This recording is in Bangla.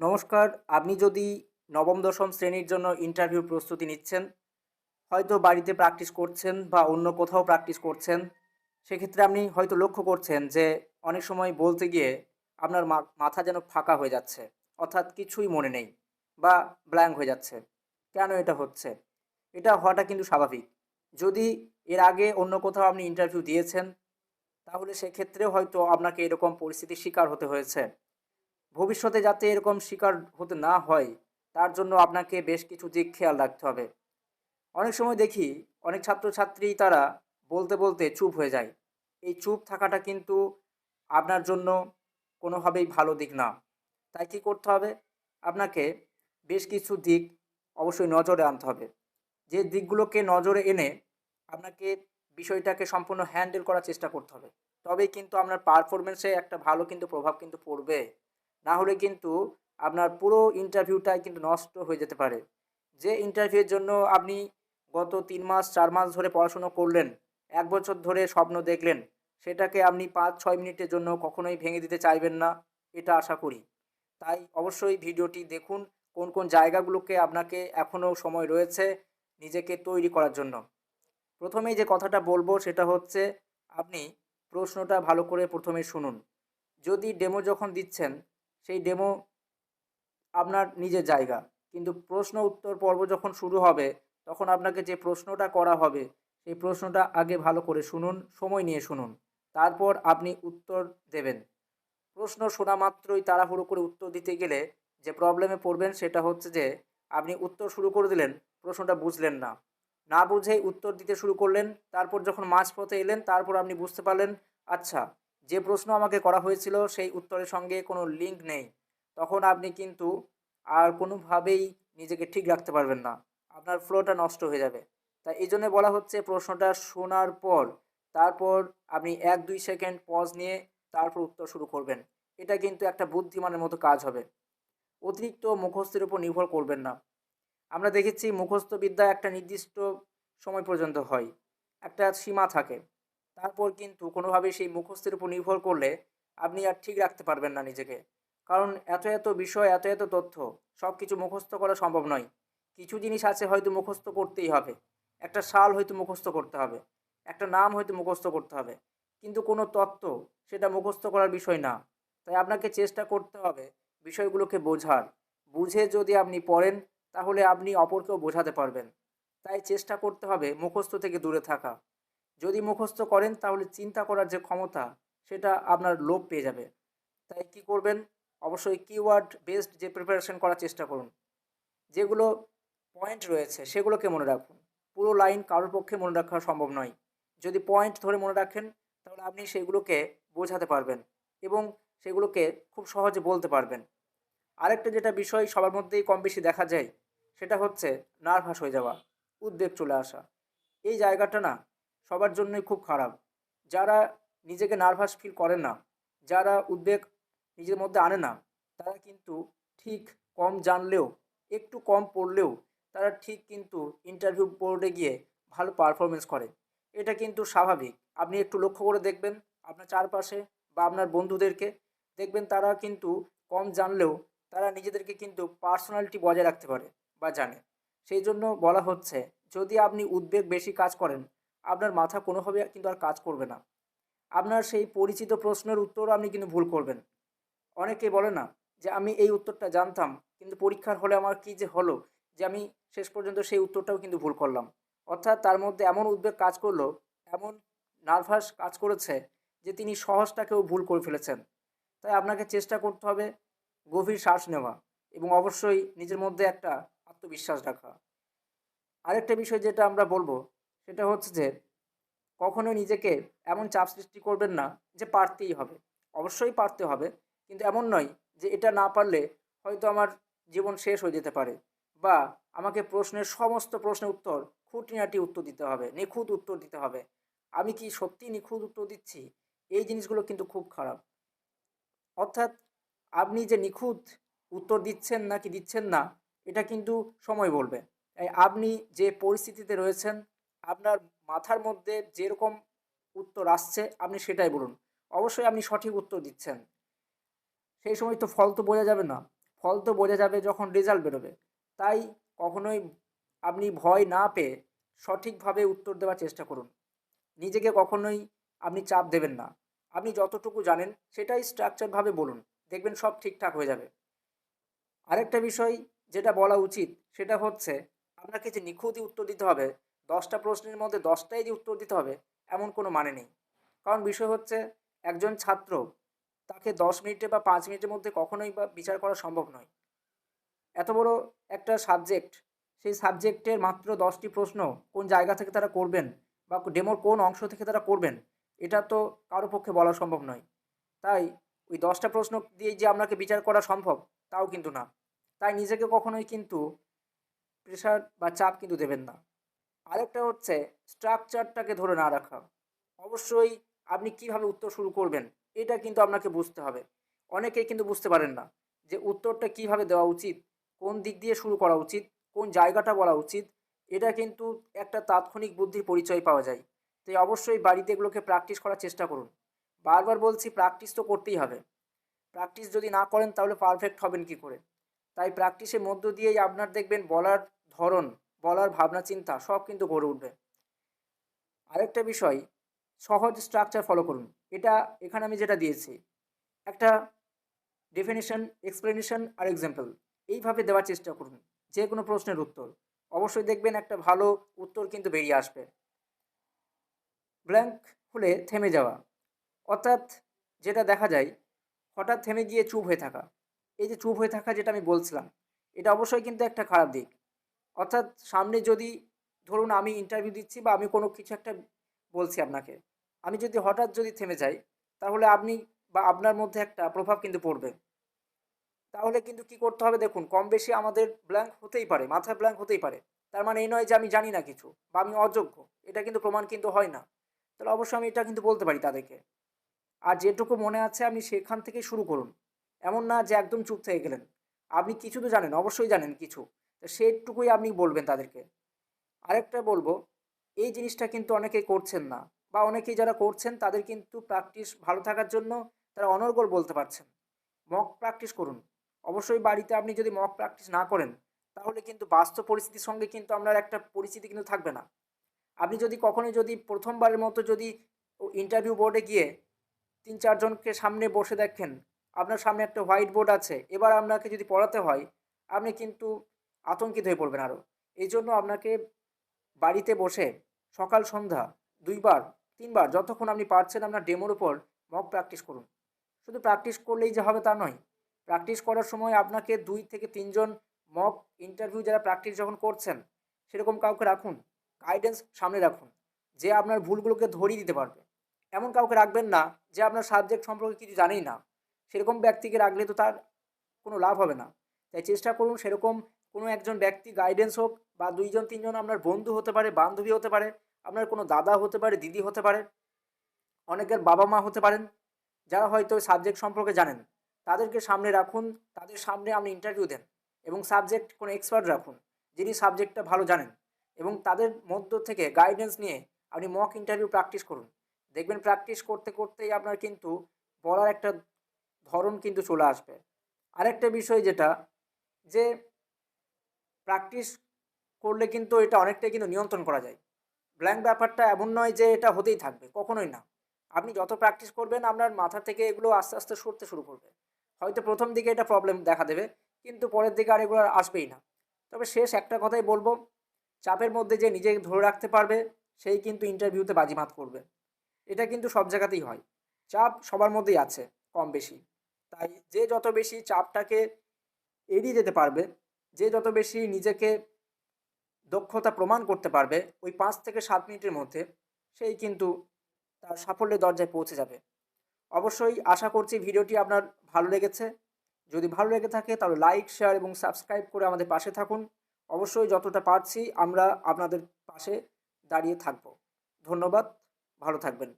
নমস্কার। আপনি যদি নবম দশম শ্রেণীর জন্য ইন্টারভিউ প্রস্তুতি নিচ্ছেন, হয়তো বাড়িতে প্র্যাকটিস করছেন বা অন্য কোথাও প্র্যাকটিস করছেন, সেক্ষেত্রে আপনি হয়তো লক্ষ্য করছেন যে অনেক সময় বলতে গিয়ে আপনার মাথা যেন ফাঁকা হয়ে যাচ্ছে। অর্থাৎ কিছুই মনে নেই বা ব্ল্যাঙ্ক হয়ে যাচ্ছে। কেন এটা হচ্ছে? এটা হওয়াটা কিন্তু স্বাভাবিক। যদি এর আগে অন্য কোথাও আপনি ইন্টারভিউ দিয়েছেন, তাহলে সেক্ষেত্রেও হয়তো আপনাকে এরকম পরিস্থিতির শিকার হতে হয়েছে। ভবিষ্যতে যাতে এরকম শিকার হতে না হয়, তার জন্য আপনাকে বেশ কিছু দিক খেয়াল রাখতে হবে। অনেক সময় দেখি অনেক ছাত্রছাত্রী তারা বলতে, বলতে চুপ হয়ে যায়। এই চুপ থাকাটা কিন্তু আপনার জন্য কোনোভাবেই ভালো দিক না। তাই কী করতে হবে? আপনাকে বেশ কিছু দিক অবশ্যই নজরে আনতে হবে। যে দিকগুলোকে নজরে এনে আপনাকে বিষয়টাকে সম্পূর্ণ হ্যান্ডেল করার চেষ্টা করতে হবে। তবেই কিন্তু আপনার পারফরম্যান্সে একটা ভালো কিন্তু প্রভাব কিন্তু পড়বে। না হলে কিন্তু আপনার পুরো ইন্টারভিউটাই কিন্তু নষ্ট হয়ে যেতে পারে। যে ইন্টারভিউয়ের জন্য আপনি গত ৩ মাস ৪ মাস ধরে পড়াশুনো করলেন, ১ বছর ধরে স্বপ্ন দেখলেন, সেটাকে আপনি ৫-৬ মিনিটের জন্য কখনোই ভেঙে দিতে চাইবেন না, এটা আশা করি। তাই অবশ্যই ভিডিওটি দেখুন কোন, কোন জায়গাগুলোকে আপনাকে এখনও সময় রয়েছে নিজেকে তৈরি করার জন্য। প্রথমেই যে কথাটা বলব সেটা হচ্ছে আপনি প্রশ্নটা ভালো করে প্রথমে শুনুন। যদি ডেমো যখন দিচ্ছেন, সেই ডেমো আপনার নিজের জায়গা। কিন্তু প্রশ্ন উত্তর পর্ব যখন শুরু হবে, তখন আপনাকে যে প্রশ্নটা করা হবে, সেই প্রশ্নটা আগে ভালো করে শুনুন, সময় নিয়ে শুনুন। তারপর আপনি উত্তর দেবেন। প্রশ্ন শোনা মাত্রই তাড়াহুড়ো করে উত্তর দিতে গেলে যে প্রবলেমে পড়বেন সেটা হচ্ছে যে আপনি উত্তর শুরু করে দিলেন, প্রশ্নটা বুঝলেন না। না বুঝেই উত্তর দিতে শুরু করলেন, তারপর যখন মাঝপথে এলেন তারপর আপনি বুঝতে পারলেন, আচ্ছা, যে প্রশ্ন আমাকে করা হয়েছিল সেই উত্তরের সঙ্গে কোনো লিঙ্ক নেই। তখন আপনি কিন্তু আর কোনোভাবেই নিজেকে ঠিক রাখতে পারবেন না। আপনার ফ্লোটা নষ্ট হয়ে যাবে। তাই এইজন্য বলা হচ্ছে প্রশ্নটা শোনার পর তারপর আপনি ১-২ সেকেন্ড পজ নিয়ে তারপর উত্তর শুরু করবেন। এটা কিন্তু একটা বুদ্ধিমানের মতো কাজ হবে। অতিরিক্ত মুখস্থের উপর নির্ভর করবেন না। আমরা দেখেছি মুখস্থ বিদ্যা একটা নির্দিষ্ট সময় পর্যন্ত হয়। একটা সীমা থাকে। তারপর কিন্তু কোনোভাবেই সেই মুখস্থের উপর নির্ভর করলে আপনি আর ঠিক রাখতে পারবেন না নিজেকে। কারণ এত, এত বিষয়, এত, এত তথ্য সবকিছু মুখস্থ করা সম্ভব নয়। কিছু জিনিস আছে হয়তো মুখস্থ করতেই হবে। একটা সাল হয়তো মুখস্থ করতে হবে। একটা নাম হয়তো মুখস্থ করতে হবে। কিন্তু কোনো তত্ত্ব সেটা মুখস্থ করার বিষয় না। তাই আপনাকে চেষ্টা করতে হবে বিষয়গুলোকে বোঝার। বুঝে যদি আপনি পড়েন তাহলে আপনি অপরকেও বোঝাতে পারবেন। তাই চেষ্টা করতে হবে মুখস্থ থেকে দূরে থাকা। যদি মুখস্থ করেন তাহলে চিন্তা করার যে ক্ষমতা সেটা আপনার লোপ পেয়ে যাবে। তাই কি করবেন? অবশ্যই কিওয়ার্ড বেসড যে প্রিপারেশন করার চেষ্টা করুন। যেগুলো পয়েন্ট রয়েছে সেগুলোকে মনে রাখুন। পুরো লাইন কারোর পক্ষে মনে রাখা সম্ভব নয়। যদি পয়েন্ট ধরে মনে রাখেন তাহলে আপনি সেগুলোকে বোঝাতে পারবেন এবং সেগুলোকে খুব সহজে বলতে পারবেন। আরেকটা যেটা বিষয় সবার মধ্যেই কম বেশি দেখা যায়, সেটা হচ্ছে নার্ভাস হয়ে যাওয়া, উদ্বেগ চলে আসা। এই জায়গাটা না সবার জন্যই খুব খারাপ। যারা নিজেকে নার্ভাস ফিল করেন না, যারা উদ্বেগ নিজের মধ্যে আনে না, তারা কিন্তু ঠিক কম জানলেও, একটু কম পড়লেও তারা ঠিক কিন্তু ইন্টারভিউ বোর্ডে গিয়ে ভালো পারফরম্যান্স করে। এটা কিন্তু স্বাভাবিক। আপনি একটু লক্ষ্য করে দেখবেন আপনার চারপাশে বা আপনার বন্ধুদেরকে, দেখবেন তারা কিন্তু কম জানলেও তারা নিজেদেরকে কিন্তু পার্সোনালিটি বজায় রাখতে পারে বা জানে। সেই জন্য বলা হচ্ছে যদি আপনি উদ্বেগ বেশি কাজ করেন, আপনার মাথা কোনোভাবে কিন্তু আর কাজ করবে না। আপনার সেই পরিচিত প্রশ্নের উত্তরও আপনি কিন্তু ভুল করবেন। অনেকে বলে না যে আমি এই উত্তরটা জানতাম কিন্তু পরীক্ষার হলে আমার কী যে হলো যে আমি শেষ পর্যন্ত সেই উত্তরটাও কিন্তু ভুল করলাম। অর্থাৎ তার মধ্যে এমন উদ্বেগ কাজ করলো, এমন নার্ভাস কাজ করেছে যে তিনি সহজটাকেও ভুল করে ফেলেছেন। তাই আপনাকে চেষ্টা করতে হবে গভীর শ্বাস নেওয়া এবং অবশ্যই নিজের মধ্যে একটা আত্মবিশ্বাস রাখা। আরেকটা বিষয় যেটা আমরা বলবো সেটা হচ্ছে যে কখনোই নিজেকে এমন চাপ সৃষ্টি করবেন না যে পারতেই হবে। অবশ্যই পারতে হবে। কিন্তু এমন নয় যে এটা না পারলে হয়তো আমার জীবন শেষ হয়ে যেতে পারে বা আমাকে প্রশ্নের সমস্ত প্রশ্নের উত্তর খুঁটিনাটি উত্তর দিতে হবে, নিখুঁত উত্তর দিতে হবে। আমি কি সত্যিই নিখুঁত উত্তর দিচ্ছি? এই জিনিসগুলো কিন্তু খুব খারাপ। অর্থাৎ আপনি যে নিখুঁত উত্তর দিচ্ছেন নাকি দিচ্ছেন না, এটা কিন্তু সময় বলবে। তাই আপনি যে পরিস্থিতিতে রয়েছেন, আপনার মাথার মধ্যে যেরকম উত্তর আসছে আপনি সেটাই বলুন। অবশ্যই আপনি সঠিক উত্তর দিচ্ছেন। সেই সময় তো ফল তো বোঝা যাবে না। ফল তো বোঝা যাবে যখন রেজাল্ট বেরোবে। তাই কখনোই আপনি ভয় না পেয়ে সঠিকভাবে উত্তর দেওয়ার চেষ্টা করুন। নিজেকে কখনোই আপনি চাপ দেবেন না। আপনি যতটুকু জানেন সেটাই স্ট্রাকচারভাবে বলুন। দেখবেন সব ঠিকঠাক হয়ে যাবে। আরেকটা বিষয় যেটা বলা উচিত সেটা হচ্ছে আপনাকে যে নিখুঁতই উত্তর দিতে হবে, ১০টা প্রশ্নের মধ্যে ১০টাই যে উত্তর দিতে হবে এমন কোনো মানে নেই। কারণ বিষয় হচ্ছে একজন ছাত্র তাকে ১০ মিনিটে বা ৫ মিনিটের মধ্যে কখনোই বা বিচার করা সম্ভব নয়। এত বড় একটা সাবজেক্ট, সেই সাবজেক্টের মাত্র ১০টি প্রশ্ন কোন জায়গা থেকে তারা করবেন বা ডেমোর কোন অংশ থেকে তারা করবেন, এটা তো কারো পক্ষে বলা সম্ভব নয়। তাই ওই ১০টা প্রশ্ন দিয়েই যে আপনাকে বিচার করা সম্ভব, তাও কিন্তু না। তাই নিজেকে কখনোই কিন্তু প্রেশার বা চাপ কিন্তু দেবেন না। আরেকটা হচ্ছে স্ট্রাকচারটাকে ধরে না রাখা। অবশ্যই আপনি কিভাবে উত্তর শুরু করবেন, এটা কিন্তু আপনাকে বুঝতে হবে। অনেকেই কিন্তু বুঝতে পারেন না যে উত্তরটা কিভাবে দেওয়া উচিত, কোন দিক দিয়ে শুরু করা উচিত, কোন জায়গাটা বলা উচিত। এটা কিন্তু একটা তাৎক্ষণিক বুদ্ধির পরিচয় পাওয়া যায়। তাই অবশ্যই বাড়িতে এগুলোকে প্র্যাকটিস করার চেষ্টা করুন। বারবার বলছি প্র্যাকটিস তো করতেই হবে। প্র্যাকটিস যদি না করেন তাহলে পারফেক্ট হবেন কী করে? তাই প্র্যাকটিসের মধ্য দিয়েই আপনার দেখবেন বলার ধরন, বলার ভাবনা চিন্তা সব কিন্তু গড়ে উঠবে। আরেকটা বিষয়, সহজ স্ট্রাকচার ফলো করুন। এটা এখানে আমি যেটা দিয়েছি, একটা ডেফিনিশন, এক্সপ্লেনেশন আর এক্সাম্পল, এইভাবে দেওয়ার চেষ্টা করুন যে কোনো প্রশ্নের উত্তর। অবশ্যই দেখবেন একটা ভালো উত্তর কিন্তু বেরিয়ে আসবে। ব্ল্যাঙ্ক হলে থেমে যাওয়া, অর্থাৎ যেটা দেখা যায় হঠাৎ থেমে গিয়ে চুপ হয়ে থাকা। এই যে চুপ হয়ে থাকা যেটা আমি বলছিলাম, এটা অবশ্যই কিন্তু একটা খারাপ দিক। অর্থাৎ সামনে যদি ধরুন আমি ইন্টারভিউ দিচ্ছি বা আমি কোনো কিছু একটা বলছি আপনাকে, আমি যদি হঠাৎ যদি থেমে যাই, তাহলে আপনি বা আপনার মধ্যে একটা প্রভাব কিন্তু পড়বে। তাহলে কিন্তু কি করতে হবে দেখুন, কম বেশি আমাদের ব্ল্যাঙ্ক হতেই পারে, মাথায় ব্ল্যাঙ্ক হতেই পারে। তার মানে এই নয় যে আমি জানি না কিছু বা আমি অযোগ্য। এটা কিন্তু প্রমাণ কিন্তু হয় না। তাহলে অবশ্যই আমি এটা কিন্তু বলতে পারি তাদেরকে। আর যেটুকু মনে আছে আপনি সেখান থেকেই শুরু করুন। এমন না যে একদম চুপ থেকে গেলেন। আপনি কিছু তো জানেন, অবশ্যই জানেন কিছু। তো সেটুকুই আপনি বলবেন তাদেরকে। আরেকটা বলব, এই জিনিসটা কিন্তু অনেকেই করছেন না বা অনেকেই যারা করছেন তাদের কিন্তু প্র্যাকটিস ভালো থাকার জন্য তারা অনর্গল বলতে পারছেন। মক প্র্যাকটিস করুন। অবশ্যই বাড়িতে আপনি যদি মক প্র্যাকটিস না করেন, তাহলে কিন্তু বাস্তব পরিস্থিতির সঙ্গে কিন্তু আপনার একটা পরিচিতি কিন্তু থাকবে না। আপনি যদি কখনোই যদি ১ম বারের মতো যদি ইন্টারভিউ বোর্ডে গিয়ে ৩-৪ জনকে সামনে বসে দেখেন, আপনার সামনে একটা হোয়াইট বোর্ড আছে, এবার আপনাকে যদি পড়াতে হয়, আপনি কিন্তু আতঙ্কিত হয়ে পড়বেন আরও। এইজন্য আপনাকে বাড়িতে বসে সকাল সন্ধ্যা ২ বার ৩ বার যতক্ষণ আপনি পারছেন আপনার ডেমোর উপর মক প্র্যাকটিস করুন। শুধু প্র্যাকটিস করলেই যে হবে তা নয়। প্র্যাকটিস করার সময় আপনাকে ২ থেকে ৩ জন মক ইন্টারভিউ যারা প্র্যাকটিস যখন করছেন, সেরকম কাউকে রাখুন। গাইডেন্স সামনে রাখুন, যে আপনার ভুলগুলোকে ধরিয়ে দিতে পারবে। এমন কাউকে রাখবেন না যে আপনার সাবজেক্ট সম্পর্কে কিছু জানেই না। সেরকম ব্যক্তিকে রাখলে তো তার কোনো লাভ হবে না। তাই চেষ্টা করুন সেরকম কোনো একজন ব্যক্তি গাইডেন্স হোক, বা ২ জন ৩ জন আপনার বন্ধু হতে পারে, বান্ধবী হতে পারে, আপনার কোনো দাদা হতে পারে, দিদি হতে পারে, অনেকের বাবা-মা হতে পারেন, যারা হয়তো সাবজেক্ট সম্পর্কে জানেন। তাদেরকে সামনে রাখুন, তাদের সামনে আপনি ইন্টারভিউ দেন এবং সাবজেক্ট কোনো এক্সপার্ট রাখুন, যিনি সাবজেক্টটা ভালো জানেন, এবং তাদের মধ্য থেকে গাইডেন্স নিয়ে আপনি মক ইন্টারভিউ প্র্যাকটিস করুন। দেখবেন প্র্যাকটিস করতে করতেই আপনার কিন্তু বলার একটা ধরন কিন্তু চলে আসবে। আরেকটা বিষয় যেটা, যে প্র্যাকটিস করলে কিন্তু এটা অনেকটাই কিন্তু নিয়ন্ত্রণ করা যায়। ব্ল্যাঙ্ক ব্যাপারটা এমন নয় যে এটা হতেই থাকবে, কখনোই না। আপনি যত প্র্যাকটিস করবেন আপনার মাথা থেকে এগুলো আস্তে আস্তে সরতে শুরু করবে। হয়তো ১ম দিকে এটা প্রবলেম দেখা দেবে, কিন্তু পরের দিকে আর এগুলো আর আসবেই না। তবে শেষ একটা কথাই বলব, চাপের মধ্যে যে নিজেকে ধরে রাখতে পারবে সেই কিন্তু ইন্টারভিউতে বাজিমাত করবে। এটা কিন্তু সব জায়গাতেই হয়। চাপ সবার মধ্যেই আছে কম বেশি। তাই যে যত বেশি চাপটাকে এড়িয়ে যেতে পারবে, যে যত বেশি নিজেকে দক্ষতা প্রমাণ করতে পারবে ওই ৫ থেকে ৭ মিনিটের মধ্যে, সেই কিন্তু তার সাফল্যের দরজায় পৌঁছে যাবে। অবশ্যই আশা করছি ভিডিওটি আপনার ভালো লেগেছে। যদি ভালো লেগে থাকে তাহলে লাইক, শেয়ার এবং সাবস্ক্রাইব করে আমাদের পাশে থাকুন। অবশ্যই যতটা পারছি আমরা আপনাদের পাশে দাঁড়িয়ে থাকব। ধন্যবাদ, ভালো থাকবেন।